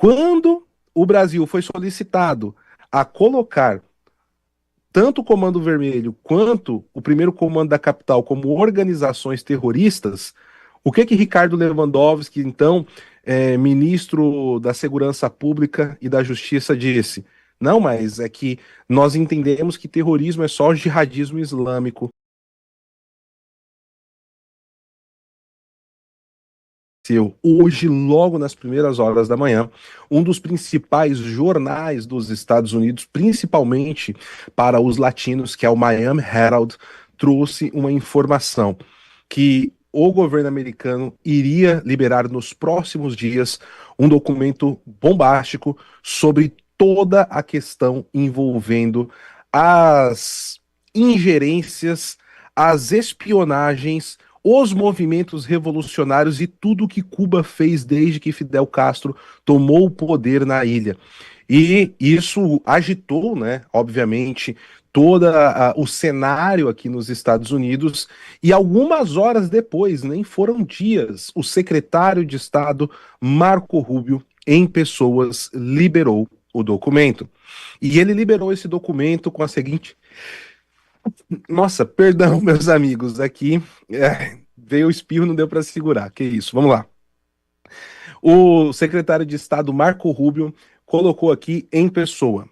Quando o Brasil foi solicitado a colocar tanto o Comando Vermelho quanto o primeiro comando da capital como organizações terroristas, o que Ricardo Lewandowski, então, ministro da Segurança Pública e da Justiça, disse? Não, mas é que nós entendemos que terrorismo é só o jihadismo islâmico. Hoje, logo nas primeiras horas da manhã, um dos principais jornais dos Estados Unidos, principalmente para os latinos, que é o Miami Herald, trouxe uma informação que o governo americano iria liberar nos próximos dias um documento bombástico sobre toda a questão envolvendo as ingerências, as espionagens, os movimentos revolucionários e tudo que Cuba fez desde que Fidel Castro tomou o poder na ilha. E isso agitou, né, obviamente, todo o cenário aqui nos Estados Unidos, e algumas horas depois, nem foram dias, o secretário de Estado, Marco Rubio, em pessoas, liberou o documento. E ele liberou esse documento com a seguinte. Nossa, perdão, meus amigos, aqui veio o espirro, não deu para segurar. Que isso, vamos lá. O secretário de Estado Marco Rubio colocou aqui em pessoa.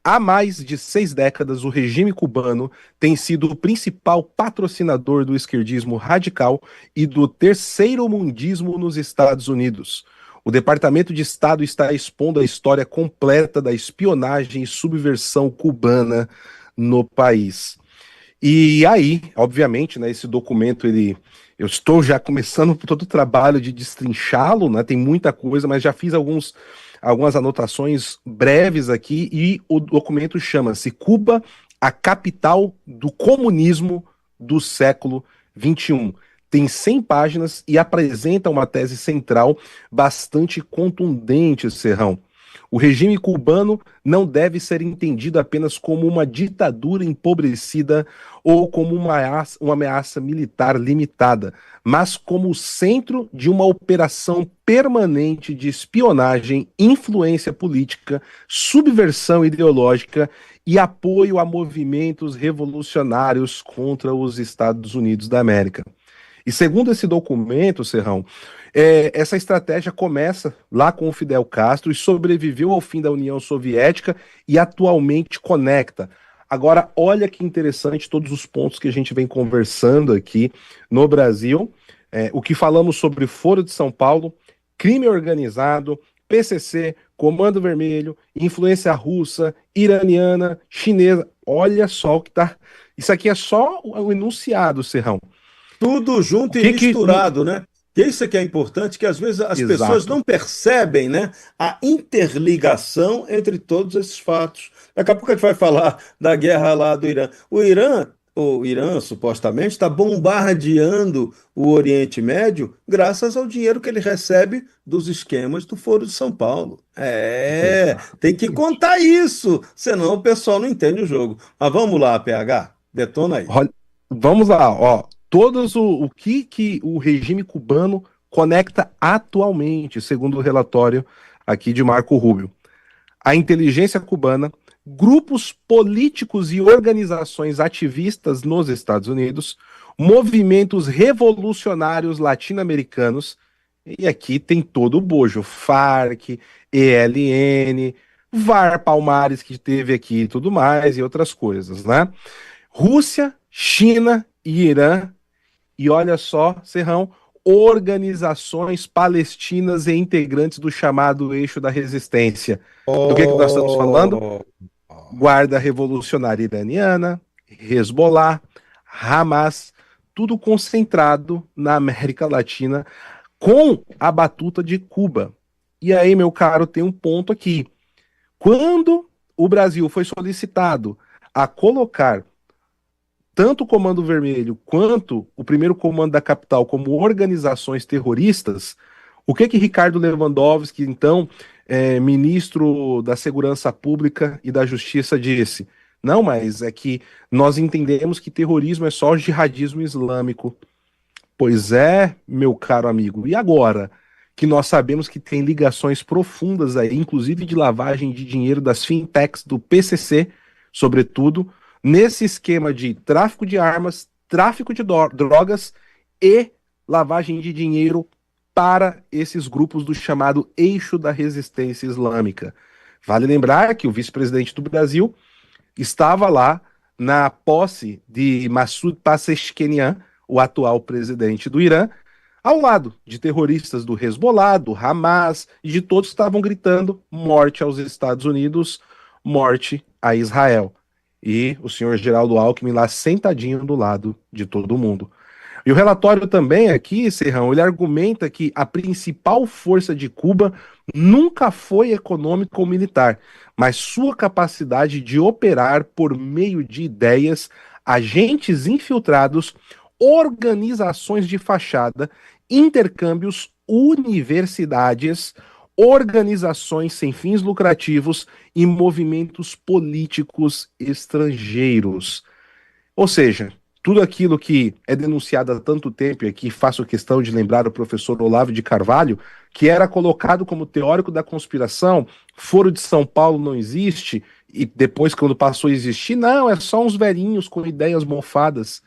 Há mais de 6 décadas, o regime cubano tem sido o principal patrocinador do esquerdismo radical e do terceiro-mundismo nos Estados Unidos. O Departamento de Estado está expondo a história completa da espionagem e subversão cubana no país. E aí, obviamente, né, esse documento, eu estou já começando todo o trabalho de destrinchá-lo, né, tem muita coisa, mas já fiz algumas anotações breves aqui, e o documento chama-se Cuba, a capital do comunismo do século XXI. Tem 100 páginas e apresenta uma tese central bastante contundente, Serrão. O regime cubano não deve ser entendido apenas como uma ditadura empobrecida ou como uma ameaça militar limitada, mas como o centro de uma operação permanente de espionagem, influência política, subversão ideológica e apoio a movimentos revolucionários contra os Estados Unidos da América. E segundo esse documento, Serrão, essa estratégia começa lá com o Fidel Castro e sobreviveu ao fim da União Soviética e atualmente conecta. Agora, olha que interessante todos os pontos que a gente vem conversando aqui no Brasil. O que falamos sobre Foro de São Paulo, crime organizado, PCC, Comando Vermelho, influência russa, iraniana, chinesa. Olha só o que tá. Isso aqui é só o enunciado, Serrão. Tudo O junto e que que. misturado, né? Que isso é que é importante, que às vezes as pessoas Exato. não percebem, né, a interligação entre todos esses fatos. Daqui a pouco a gente vai falar da guerra lá do Irã. O Irã supostamente está bombardeando o Oriente Médio graças ao dinheiro que ele recebe dos esquemas do Foro de São Paulo. Exato. Tem que contar isso, senão o pessoal não entende o jogo. Mas vamos lá, PH, detona aí. Olha, vamos lá, ó. Todos o que o regime cubano conecta atualmente, segundo o relatório aqui de Marco Rubio. A inteligência cubana, grupos políticos e organizações ativistas nos Estados Unidos, movimentos revolucionários latino-americanos, e aqui tem todo o bojo, FARC, ELN, VAR Palmares, que teve aqui e tudo mais, e outras coisas, né? Rússia, China e Irã, e olha só, Serrão, organizações palestinas e integrantes do chamado Eixo da Resistência. Do que nós estamos falando? Oh, Guarda Revolucionária Iraniana, Hezbollah, Hamas, tudo concentrado na América Latina com a batuta de Cuba. E aí, meu caro, tem um ponto aqui. Quando o Brasil foi solicitado a colocar tanto o Comando Vermelho quanto o primeiro comando da capital como organizações terroristas, o que Ricardo Lewandowski, então, ministro da Segurança Pública e da Justiça, disse? Não, mas é que nós entendemos que terrorismo é só o jihadismo islâmico. Pois é, meu caro amigo. E agora? que nós sabemos que tem ligações profundas aí, inclusive de lavagem de dinheiro das fintechs do PCC, sobretudo, nesse esquema de tráfico de armas, tráfico de drogas e lavagem de dinheiro para esses grupos do chamado Eixo da Resistência Islâmica. Vale lembrar que o vice-presidente do Brasil estava lá na posse de Massoud Pezeshkian, o atual presidente do Irã, ao lado de terroristas do Hezbollah, do Hamas e de todos que estavam gritando morte aos Estados Unidos, morte a Israel. E o senhor Geraldo Alckmin lá sentadinho do lado de todo mundo. E o relatório também aqui, Serrão, ele argumenta que a principal força de Cuba nunca foi econômica ou militar, mas sua capacidade de operar por meio de ideias, agentes infiltrados, organizações de fachada, intercâmbios, universidades, organizações sem fins lucrativos e movimentos políticos estrangeiros. Ou seja, tudo aquilo que é denunciado há tanto tempo, e aqui faço questão de lembrar o professor Olavo de Carvalho, que era colocado como teórico da conspiração, Foro de São Paulo não existe, e depois, quando passou a existir, não, é só uns velhinhos com ideias mofadas.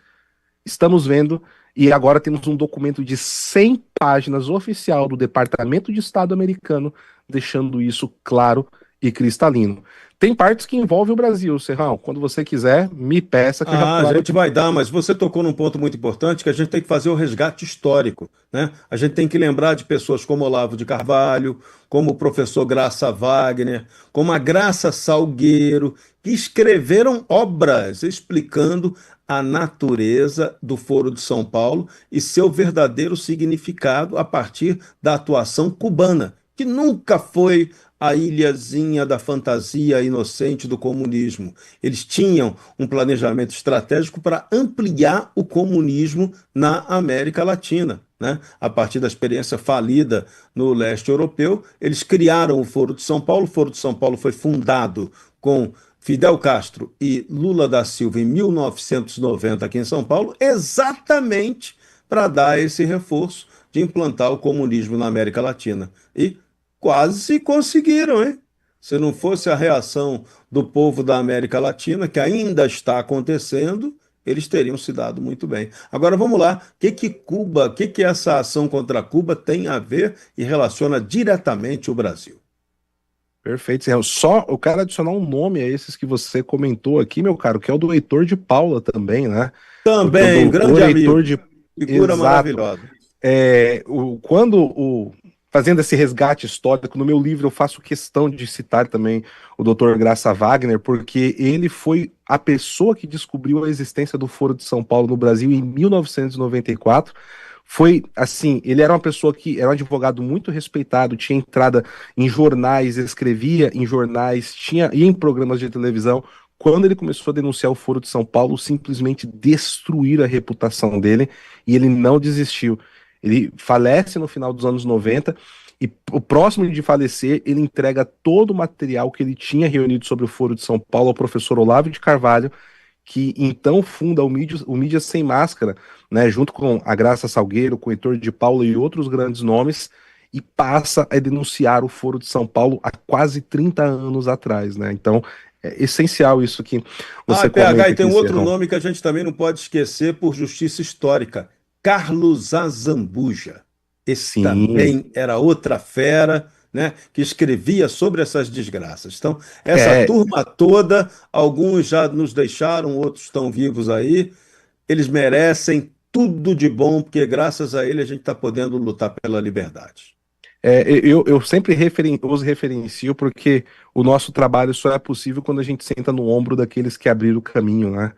Estamos vendo, e agora temos um documento de 100 páginas oficial do Departamento de Estado americano, deixando isso claro e cristalino. Tem partes que envolvem o Brasil, Serrão. Quando você quiser, me peça que eu já A falo. gente vai dar, mas você tocou num ponto muito importante que a gente tem que fazer o resgate histórico, né? A gente tem que lembrar de pessoas como Olavo de Carvalho, como o professor Graça Wagner, como a Graça Salgueiro, que escreveram obras explicando a natureza do Foro de São Paulo e seu verdadeiro significado a partir da atuação cubana, que nunca foi a ilhazinha da fantasia inocente do comunismo. Eles tinham um planejamento estratégico para ampliar o comunismo na América Latina, né? A partir da experiência falida no leste europeu, eles criaram o Foro de São Paulo. O Foro de São Paulo foi fundado com Fidel Castro e Lula da Silva em 1990 aqui em São Paulo, exatamente para dar esse reforço de implantar o comunismo na América Latina. E quase conseguiram, hein? Se não fosse a reação do povo da América Latina, que ainda está acontecendo, eles teriam se dado muito bem. Agora vamos lá, o que essa ação contra Cuba tem a ver e relaciona diretamente o Brasil? Perfeito, Serrão. Só eu quero adicionar um nome a esses que você comentou aqui, meu caro, que é o do Heitor de Paula também, né? Porque o Também, doutor grande Heitor amigo, de... figura Exato. maravilhosa. Fazendo esse resgate histórico, no meu livro eu faço questão de citar também o Dr. Graça Wagner, porque ele foi a pessoa que descobriu a existência do Foro de São Paulo no Brasil em 1994. Foi assim, ele era uma pessoa que era um advogado muito respeitado, tinha entrada em jornais, escrevia em jornais, ia em programas de televisão. Quando ele começou a denunciar o Foro de São Paulo, simplesmente destruíram a reputação dele e ele não desistiu. Ele falece no final dos anos 90 e o próximo de falecer, ele entrega todo o material que ele tinha reunido sobre o Foro de São Paulo ao professor Olavo de Carvalho, que então funda o Mídia Sem Máscara, né, junto com a Graça Salgueiro, com o Heitor de Paula e outros grandes nomes, e passa a denunciar o Foro de São Paulo há quase 30 anos atrás, né? Então, é essencial isso que Ah, você PH, comenta e tem aqui, um outro Serrão. nome que a gente também não pode esquecer por justiça histórica: Carlos Azambuja. Esse Sim, também era outra fera, né, que escrevia sobre essas desgraças. Então, essa é, turma toda, alguns já nos deixaram, outros estão vivos aí, eles merecem tudo de bom, porque graças a ele a gente está podendo lutar pela liberdade. eu sempre os referencio porque o nosso trabalho só é possível quando a gente senta no ombro daqueles que abriram o caminho, né?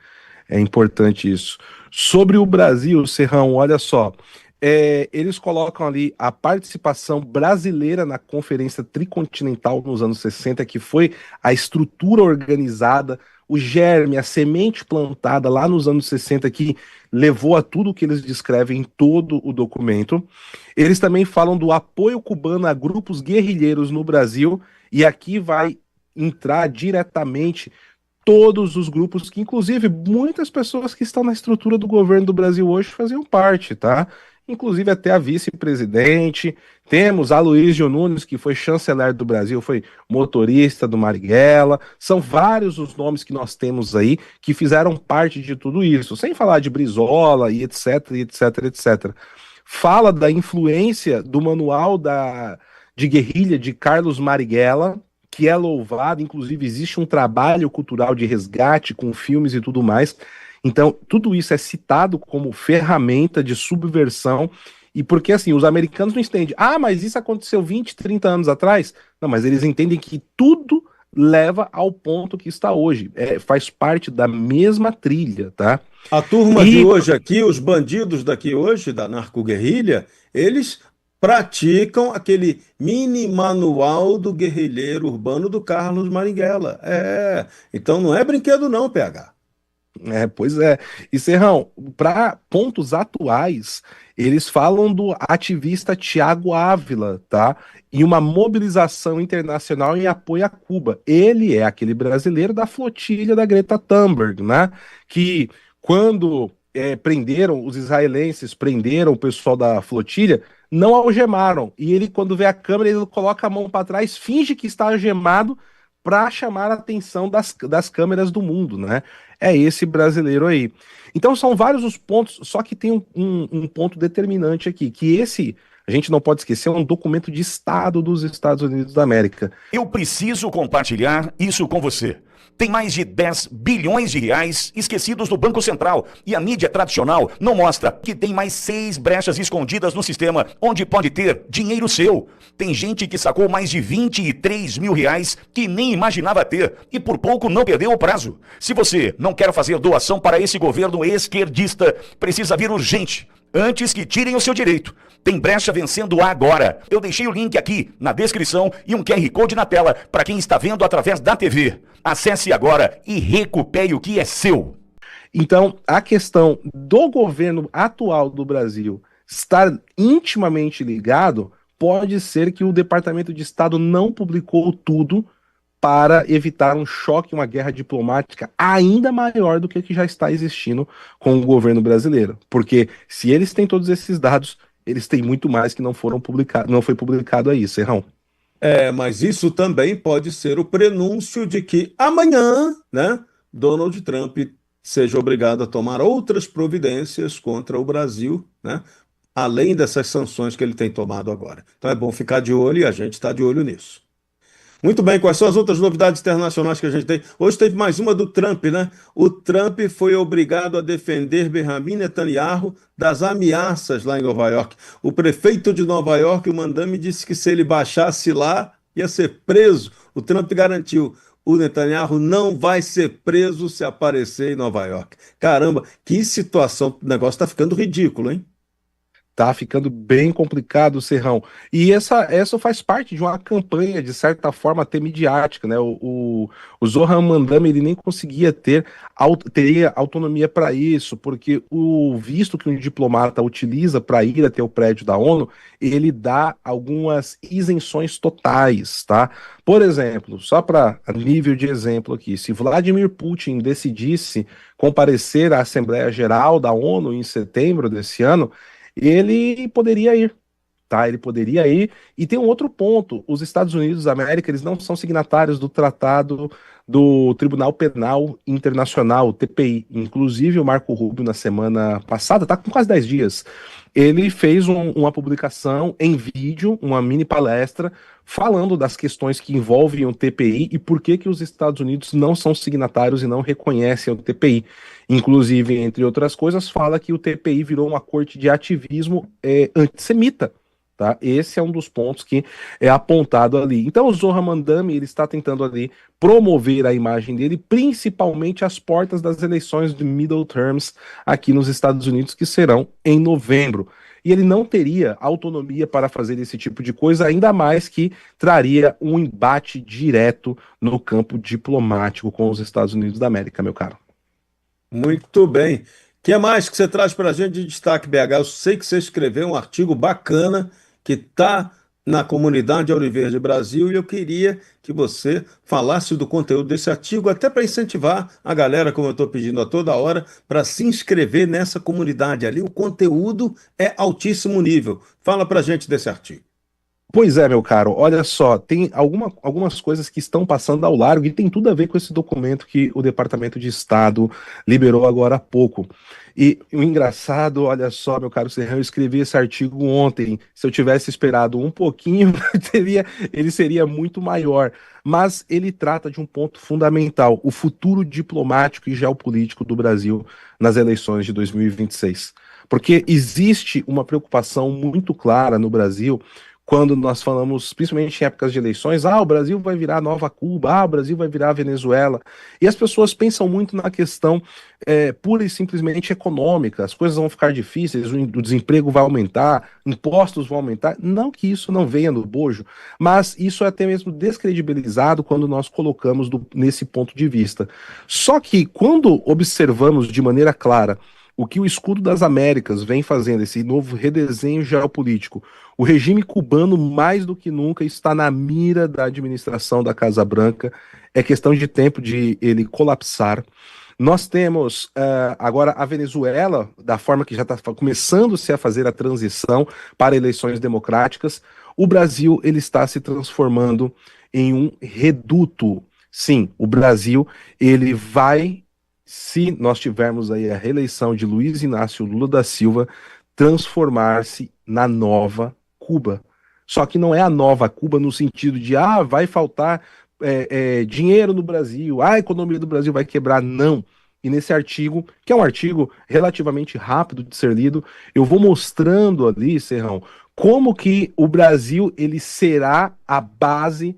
É importante isso. Sobre o Brasil, Serrão, olha só. Eles colocam ali a participação brasileira na Conferência Tricontinental nos anos 60, que foi a estrutura organizada, o germe, a semente plantada lá nos anos 60, que levou a tudo que eles descrevem em todo o documento. Eles também falam do apoio cubano a grupos guerrilheiros no Brasil, e aqui vai entrar diretamente todos os grupos que, inclusive, muitas pessoas que estão na estrutura do governo do Brasil hoje faziam parte, tá? inclusive até a vice-presidente. Temos Aloysio Nunes, que foi chanceler do Brasil, foi motorista do Marighella. São vários os nomes que nós temos aí que fizeram parte de tudo isso, sem falar de Brizola e etc, etc, etc. Fala da influência do manual de guerrilha de Carlos Marighella, que é louvado, inclusive existe um trabalho cultural de resgate com filmes e tudo mais. Então, tudo isso é citado como ferramenta de subversão, e porque assim, os americanos não entendem, mas isso aconteceu 20, 30 anos atrás? Não, mas eles entendem que tudo leva ao ponto que está hoje, faz parte da mesma trilha, tá? A turma de E hoje aqui, os bandidos daqui hoje, da narcoguerrilha, eles praticam aquele mini manual do guerrilheiro urbano do Carlos Marighella. Então não é brinquedo não, PH. Pois é. E Serrão, para pontos atuais, eles falam do ativista Tiago Ávila, tá? E uma mobilização internacional em apoio a Cuba. Ele é aquele brasileiro da flotilha da Greta Thunberg, né? Que quando prenderam, os israelenses prenderam o pessoal da flotilha, não algemaram. E ele, quando vê a câmera, ele coloca a mão para trás, finge que está algemado para chamar a atenção das câmeras do mundo, né? É esse brasileiro aí. Então são vários os pontos, só que tem um ponto determinante aqui, que esse, a gente não pode esquecer, é um documento de Estado dos Estados Unidos da América. Eu preciso compartilhar isso com você. Tem mais de 10 bilhões de reais esquecidos no Banco Central e a mídia tradicional não mostra que tem mais 6 brechas escondidas no sistema onde pode ter dinheiro seu. Tem gente que sacou mais de 23 mil reais que nem imaginava ter e por pouco não perdeu o prazo. Se você não quer fazer doação para esse governo esquerdista, precisa vir urgente, antes que tirem o seu direito. Tem brecha vencendo agora. Eu deixei o link aqui na descrição e um QR Code na tela para quem está vendo através da TV. Acesse agora e recupere o que é seu. Então, a questão do governo atual do Brasil estar intimamente ligado, pode ser que o Departamento de Estado não publicou tudo para evitar um choque, uma guerra diplomática ainda maior do que já está existindo com o governo brasileiro. Porque se eles têm todos esses dados, eles têm muito mais que não foram publicados, não foi publicado aí, Serrão. Mas isso também pode ser o prenúncio de que amanhã, né, Donald Trump seja obrigado a tomar outras providências contra o Brasil, né, além dessas sanções que ele tem tomado agora. Então é bom ficar de olho e a gente está de olho nisso. Muito bem, quais são as outras novidades internacionais que a gente tem? Hoje teve mais uma do Trump, né? O Trump foi obrigado a defender Benjamin Netanyahu das ameaças lá em Nova York. O prefeito de Nova York, o Mandami, disse que se ele baixasse lá, ia ser preso. O Trump garantiu: o Netanyahu não vai ser preso se aparecer em Nova York. Caramba, que situação, o negócio está ficando ridículo, hein? Tá ficando bem complicado, Serrão. E essa faz parte de uma campanha, de certa forma, até midiática, né? O Zohran Mandami, ele nem conseguia teria autonomia para isso, porque o visto que um diplomata utiliza para ir até o prédio da ONU, ele dá algumas isenções totais, tá? Por exemplo, só para nível de exemplo aqui, se Vladimir Putin decidisse comparecer à Assembleia Geral da ONU em setembro desse ano, ele poderia ir, tá? Ele poderia ir. E tem um outro ponto: os Estados Unidos da América, eles não são signatários do Tratado do Tribunal Penal Internacional, TPI. Inclusive, o Marco Rubio, na semana passada, tá com quase 10 dias, ele fez uma publicação em vídeo, uma mini palestra, falando das questões que envolvem o TPI e por que os Estados Unidos não são signatários e não reconhecem o TPI. Inclusive, entre outras coisas, fala que o TPI virou uma corte de ativismo antissemita. Tá? Esse é um dos pontos que é apontado ali. Então, o Zohran Mandami, ele está tentando ali promover a imagem dele, principalmente às portas das eleições de middle terms aqui nos Estados Unidos, que serão em novembro. E ele não teria autonomia para fazer esse tipo de coisa, ainda mais que traria um embate direto no campo diplomático com os Estados Unidos da América, meu caro. Muito bem. O que mais que você traz para a gente de destaque, BH? Eu sei que você escreveu um artigo bacana que está na comunidade Auriverde Brasil, e eu queria que você falasse do conteúdo desse artigo, até para incentivar a galera, como eu estou pedindo a toda hora, para se inscrever nessa comunidade ali. O conteúdo é altíssimo nível. Fala para a gente desse artigo. Pois é, meu caro, olha só, tem algumas coisas que estão passando ao largo e tem tudo a ver com esse documento que o Departamento de Estado liberou agora há pouco. E o engraçado, olha só, meu caro Serrão, eu escrevi esse artigo ontem. Se eu tivesse esperado um pouquinho, ele seria muito maior. Mas ele trata de um ponto fundamental: o futuro diplomático e geopolítico do Brasil nas eleições de 2026. Porque existe uma preocupação muito clara no Brasil quando nós falamos, principalmente em épocas de eleições, o Brasil vai virar Nova Cuba, o Brasil vai virar Venezuela, e as pessoas pensam muito na questão pura e simplesmente econômica, as coisas vão ficar difíceis, o desemprego vai aumentar, impostos vão aumentar, não que isso não venha do bojo, mas isso é até mesmo descredibilizado quando nós colocamos nesse ponto de vista. Só que quando observamos de maneira clara o que o Escudo das Américas vem fazendo, esse novo redesenho geopolítico, o regime cubano, mais do que nunca, está na mira da administração da Casa Branca. É questão de tempo de ele colapsar. Nós temos agora a Venezuela, da forma que já está começando-se a fazer a transição para eleições democráticas. O Brasil ele está se transformando em um reduto. Sim, o Brasil ele vai, se nós tivermos aí a reeleição de Luiz Inácio Lula da Silva, transformar-se na nova Cuba. Só que não é a nova Cuba no sentido de, vai faltar dinheiro no Brasil, a economia do Brasil vai quebrar, não. E nesse artigo, que é um artigo relativamente rápido de ser lido, eu vou mostrando ali, Serrão, como que o Brasil ele será a base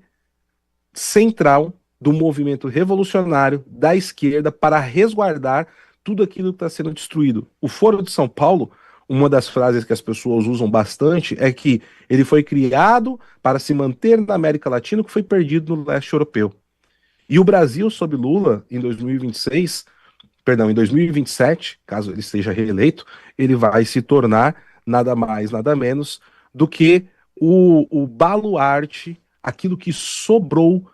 central do movimento revolucionário da esquerda para resguardar tudo aquilo que está sendo destruído. O Foro de São Paulo, uma das frases que as pessoas usam bastante é que ele foi criado para se manter na América Latina, que foi perdido no leste europeu. E o Brasil, sob Lula, em 2027, caso ele seja reeleito, ele vai se tornar nada mais, nada menos do que o baluarte, aquilo que sobrou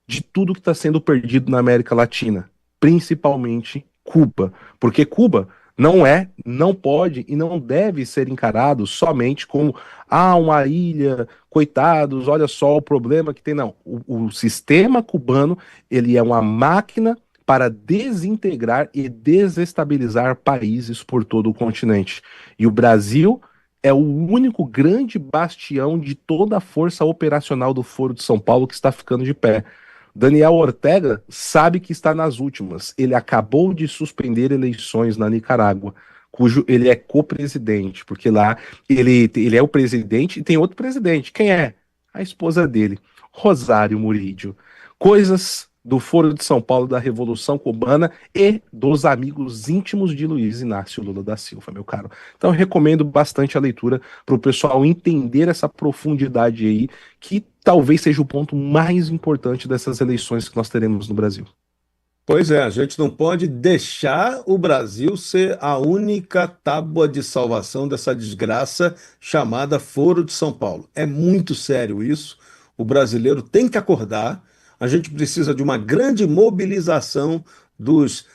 de tudo que está sendo perdido na América Latina, principalmente Cuba, porque Cuba não pode e não deve ser encarado somente como uma ilha, coitados, olha só o problema que tem, não. O sistema cubano, ele é uma máquina para desintegrar e desestabilizar países por todo o continente. E o Brasil é o único grande bastião de toda a força operacional do Foro de São Paulo que está ficando de pé. Daniel Ortega sabe que está nas últimas. Ele acabou de suspender eleições na Nicarágua, cujo ele é co-presidente, porque lá ele é o presidente e tem outro presidente. Quem é? A esposa dele, Rosário Murillo. Coisas do Foro de São Paulo, da Revolução Cubana e dos amigos íntimos de Luiz Inácio Lula da Silva, meu caro. Então eu recomendo bastante a leitura para o pessoal entender essa profundidade aí, que talvez seja o ponto mais importante dessas eleições que nós teremos no Brasil. Pois é, a gente não pode deixar o Brasil ser a única tábua de salvação dessa desgraça chamada Foro de São Paulo. É muito sério isso. O brasileiro tem que acordar. A gente precisa de uma grande mobilização dos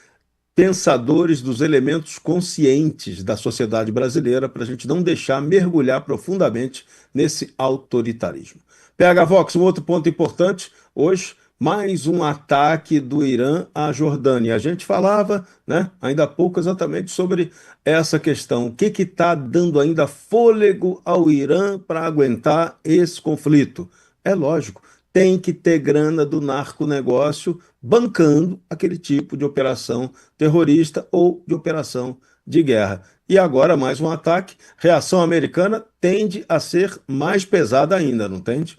pensadores, dos elementos conscientes da sociedade brasileira, para a gente não deixar mergulhar profundamente nesse autoritarismo. PH Vox, um outro ponto importante, hoje, mais um ataque do Irã à Jordânia. A gente falava, né, ainda há pouco exatamente sobre essa questão. O que está dando ainda fôlego ao Irã para aguentar esse conflito? É lógico, tem que ter grana do narconegócio bancando aquele tipo de operação terrorista ou de operação de guerra. E agora mais um ataque. Reação americana tende a ser mais pesada ainda, não tende?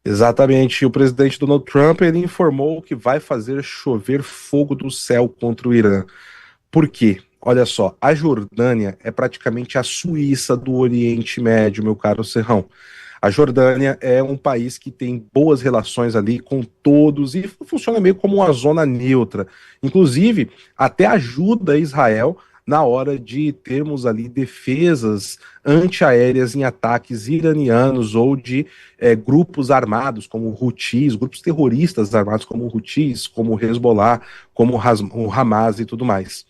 Exatamente. O presidente Donald Trump ele informou que vai fazer chover fogo do céu contra o Irã. Por quê? Olha só, a Jordânia é praticamente a Suíça do Oriente Médio, meu caro Serrão. A Jordânia é um país que tem boas relações ali com todos e funciona meio como uma zona neutra. Inclusive, até ajuda Israel na hora de termos ali defesas antiaéreas em ataques iranianos ou de grupos armados como Houthis, grupos terroristas armados como Houthis, como Hezbollah, como o Hamas e tudo mais.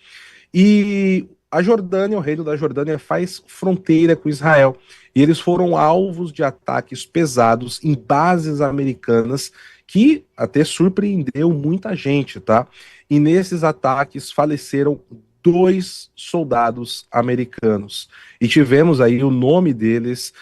E a Jordânia, o reino da Jordânia, faz fronteira com Israel. E eles foram alvos de ataques pesados em bases americanas que até surpreendeu muita gente, tá? E nesses ataques faleceram 2 soldados americanos. E tivemos aí o nome deles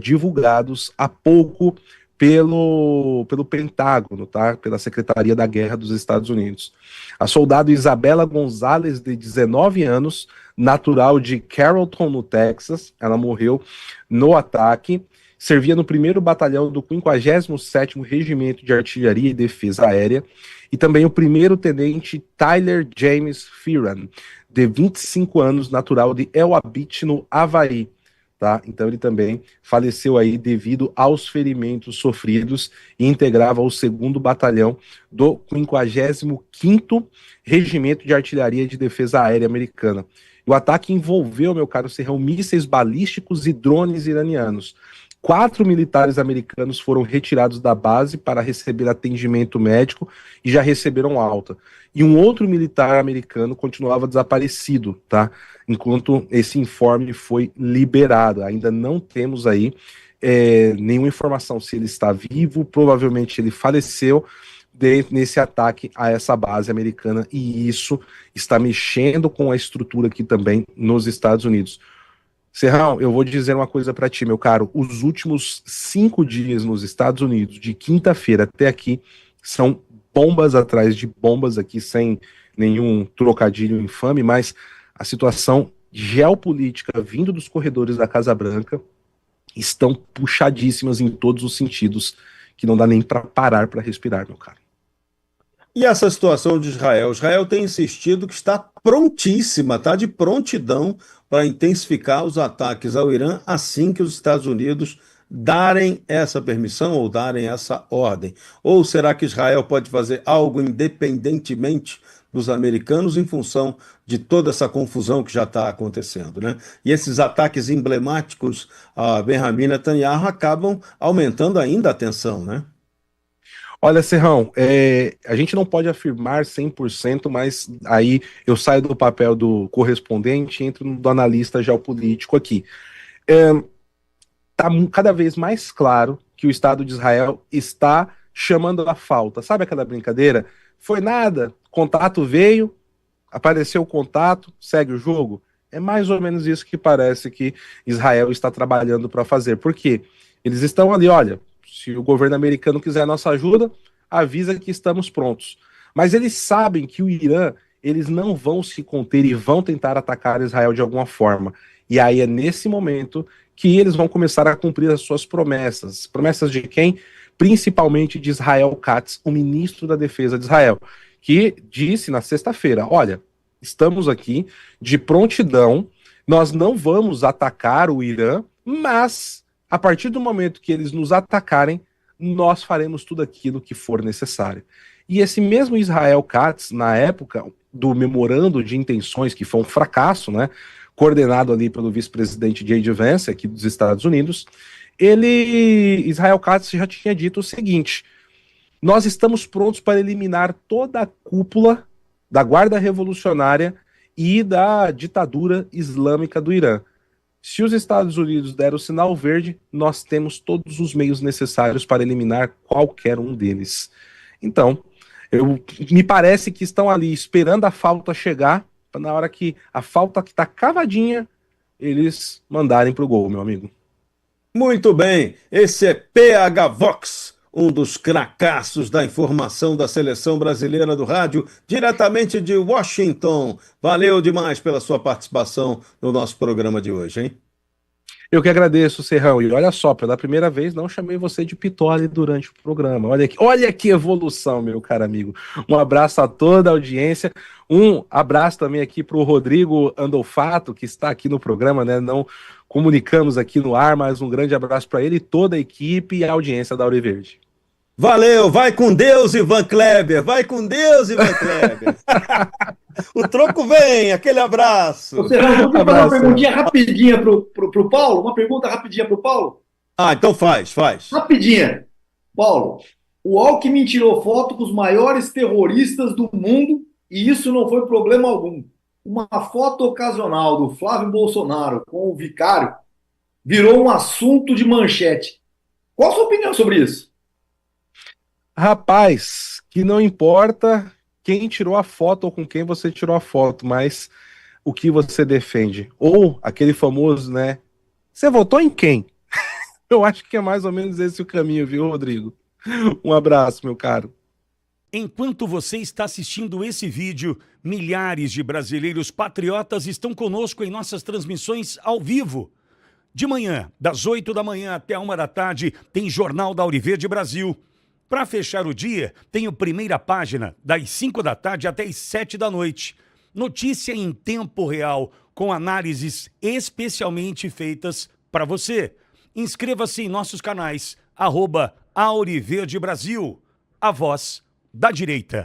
divulgados há pouco pelo Pentágono, tá? Pela Secretaria da Guerra dos Estados Unidos. A soldado Isabela Gonzalez, de 19 anos, natural de Carrollton, no Texas, ela morreu no ataque, servia no 1º Batalhão do 57º Regimento de Artilharia e Defesa Aérea, e também o 1º Tenente Tyler James Fearon, de 25 anos, natural de El Abit, no Havaí. Tá? Então ele também faleceu aí devido aos ferimentos sofridos e integrava o 2º Batalhão do 55º Regimento de Artilharia e de Defesa Aérea Americana. O ataque envolveu, meu caro Serrão, mísseis balísticos e drones iranianos. 4 militares americanos foram retirados da base para receber atendimento médico e já receberam alta. E um outro militar americano continuava desaparecido, tá? Enquanto esse informe foi liberado. Ainda não temos aí nenhuma informação se ele está vivo, provavelmente ele faleceu nesse ataque a essa base americana, e isso está mexendo com a estrutura aqui também nos Estados Unidos. Serrão, eu vou dizer uma coisa para ti, meu caro. Os últimos 5 dias nos Estados Unidos, de quinta-feira até aqui, são bombas atrás de bombas aqui, sem nenhum trocadilho infame, mas a situação geopolítica vindo dos corredores da Casa Branca estão puxadíssimas em todos os sentidos, que não dá nem para parar para respirar, meu caro. E essa situação de Israel? Israel tem insistido que está prontíssima, está de prontidão para intensificar os ataques ao Irã assim que os Estados Unidos darem essa permissão ou darem essa ordem. Ou será que Israel pode fazer algo independentemente dos americanos em função de toda essa confusão que já está acontecendo, né? E esses ataques emblemáticos a Benjamin Netanyahu acabam aumentando ainda a tensão, né? Olha, Serrão, a gente não pode afirmar 100%, mas aí eu saio do papel do correspondente e entro no do analista geopolítico aqui. Está cada vez mais claro que o Estado de Israel está chamando a falta. Sabe aquela brincadeira? Foi nada, contato veio, apareceu o contato, segue o jogo. É mais ou menos isso que parece que Israel está trabalhando para fazer. Por quê? Eles estão ali, olha, se o governo americano quiser a nossa ajuda, avisa que estamos prontos. Mas eles sabem que o Irã, eles não vão se conter e vão tentar atacar Israel de alguma forma. E aí é nesse momento que eles vão começar a cumprir as suas promessas. Promessas de quem? Principalmente de Israel Katz, o ministro da Defesa de Israel, que disse na sexta-feira, olha, estamos aqui de prontidão, nós não vamos atacar o Irã, mas a partir do momento que eles nos atacarem, nós faremos tudo aquilo que for necessário. E esse mesmo Israel Katz, na época do memorando de intenções, que foi um fracasso, né, coordenado ali pelo vice-presidente J.D. Vance, aqui dos Estados Unidos, Israel Katz já tinha dito o seguinte: nós estamos prontos para eliminar toda a cúpula da Guarda Revolucionária e da ditadura islâmica do Irã. Se os Estados Unidos deram o sinal verde, nós temos todos os meios necessários para eliminar qualquer um deles. Então, me parece que estão ali esperando a falta chegar, para na hora que a falta que está cavadinha, eles mandarem para o gol, meu amigo. Muito bem, esse é PH Vox, um dos cracaços da informação da Seleção Brasileira do Rádio, diretamente de Washington. Valeu demais pela sua participação no nosso programa de hoje, hein? Eu que agradeço, Serrão. E olha só, pela primeira vez não chamei você de Pitoli durante o programa. Olha que evolução, meu caro amigo. Um abraço a toda a audiência. Um abraço também aqui para o Rodrigo Andolfato, que está aqui no programa, né? Não comunicamos aqui no ar, mas um grande abraço para ele, toda a equipe e a audiência da Auriverde. Valeu, vai com Deus, Ivan Kleber. Vai com Deus, Ivan Kleber. O troco vem, aquele abraço. Ô, Serrano, vou fazer uma Abraço. perguntinha rapidinha pro Paulo. Uma pergunta rapidinha pro Paulo. Ah, então faz. Rapidinha. Paulo, o Alckmin tirou foto com os maiores terroristas do mundo e isso não foi problema algum. Uma foto ocasional do Flávio Bolsonaro com o Vicário virou um assunto de manchete. Qual a sua opinião sobre isso? Rapaz, que não importa quem tirou a foto ou com quem você tirou a foto, mas o que você defende. Ou aquele famoso, né? Você votou em quem? Eu acho que é mais ou menos esse o caminho, viu, Rodrigo? Um abraço, meu caro. Enquanto você está assistindo esse vídeo, milhares de brasileiros patriotas estão conosco em nossas transmissões ao vivo. De manhã, das 8 da manhã até 1 da tarde, tem Jornal da Auriverde Brasil. Para fechar o dia, tem o Primeira Página, das 5 da tarde até as 7 da noite. Notícia em tempo real, com análises especialmente feitas para você. Inscreva-se em nossos canais, @Auriverde Brasil, a voz da direita.